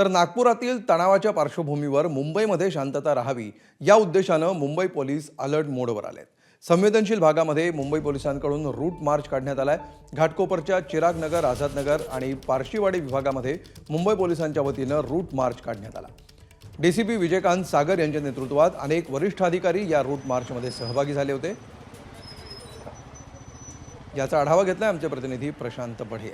तर नागपुरातील तणावाच्या पार्श्वभूमीवर मुंबईमध्ये शांतता राहावी या उद्देशानं मुंबई पोलीस अलर्ट मोडवर आलेत। संवेदनशील भागामध्ये मुंबई पोलिसांकडून रूट मार्च काढण्यात आलाय। घाटकोपरच्या चिराग नगर, आझाद नगर आणि पारशीवाडी विभागामध्ये मुंबई पोलिसांच्या वतीनं रूट मार्च काढण्यात आला। डीसीपी विजयकांत सागर यांच्या नेतृत्वात अनेक वरिष्ठ अधिकारी या रूट मार्चमध्ये सहभागी झाले होते। याचा आढावा घेतलाय आमचे प्रतिनिधी प्रशांत बढे।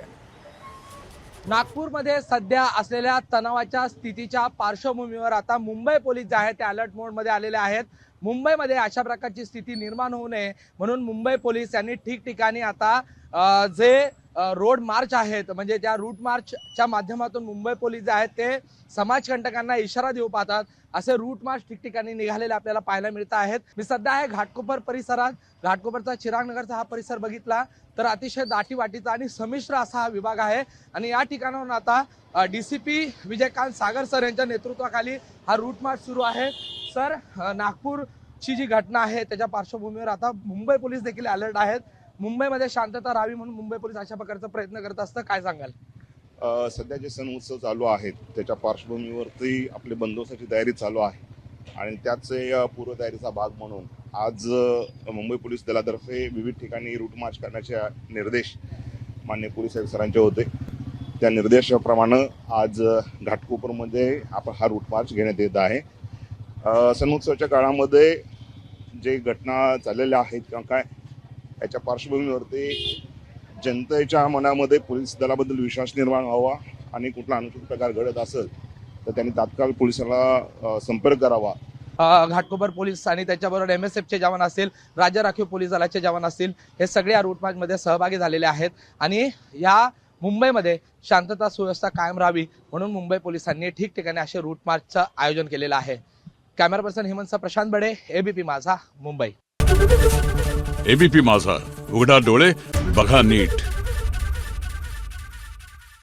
नागपूरमध्ये सध्या असलेल्या तणावाच्या स्थितीच्या पार्श्वभूमीवर आता मुंबई पोलीस जे आहेत ते अलर्ट मोडमध्ये आलेले आहेत। मुंबईमध्ये अशा प्रकारची स्थिती निर्माण होऊ नये म्हणून मुंबई पोलीस यांनी ठिकठिकाणी आता जे रोड मार्च आहेत म्हणजे त्या रूट मार्चच्या माध्यमातून मुंबई पोलीस जे आहेत ते समाजकंटकांना इशारा देऊ पाहतात असे रूट मार्च ठिकठिकाणी निघालेले आपल्याला पाहायला मिळत आहेत। मी सध्या आहे घाटकोपर परिसरात। घाटकोपरचा चिराग नगरचा हा परिसर बघितला तर अतिशय दाटीवाटीचा आणि संमिश्र असा हा विभाग आहे आणि या ठिकाणाहून आता डीसीपी विजयकांत सागर सर यांच्या नेतृत्वाखाली हा रूट मार्च सुरू आहे। सर, नागपूरची जी घटना आहे त्याच्या पार्श्वभूमीवर आता मुंबई पोलीस देखील अलर्ट आहेत। मुंबईमध्ये शांतता राहावी म्हणून मुंबई पोलीस अशा प्रकारचा प्रयत्न करत असतं, काय सांगाल? सध्या जे सण उत्सव चालू आहेत त्याच्या पार्श्वभूमीवरती आपले बंदोबस्ताची तयारी चालू आहे आणि त्याचे पूर्वतयारीचा भाग म्हणून आज मुंबई पोलीस दलातर्फे विविध ठिकाणी रूट मार्च करण्याचे निर्देश माननीय पोलीस आयुक्त सरांचे होते। त्या निर्देशाप्रमाणे आज घाटकोपरमध्ये आपण हा रूट मार्च घेण्यात येत आहे। सण उत्सवाच्या काळामध्ये जे घटना झालेल्या आहेत किंवा काय याच्या पार्श्वभूमीवरती जनतेच्या मनामध्ये पोलीस दलाबद्दल विश्वास निर्माण व्हावा आणि कुठला अनुचित प्रकार घडत असेल तर त्यांनी तात्काळ पोलिसांना संपर्क करावा। घाटकोपर पोलीस आणि त्याच्याबरोबर MSFचे जवान असतील, राज्य राखीव पोलीस दलाचे जवान असतील, हे सगळे या रूट मार्चमध्ये सहभागी झालेले आहेत आणि या मुंबईमध्ये शांतता सुव्यवस्था कायम राहावी म्हणून मुंबई पोलिसांनी ठिकठिकाणी असे रूट मार्चचं आयोजन केलेलं आहे। कॅमेरा पर्सन हेमंत प्रशांत बडे, ABP माझा, मुंबई। ABP माझा, उघडा डोळे बघा नीट।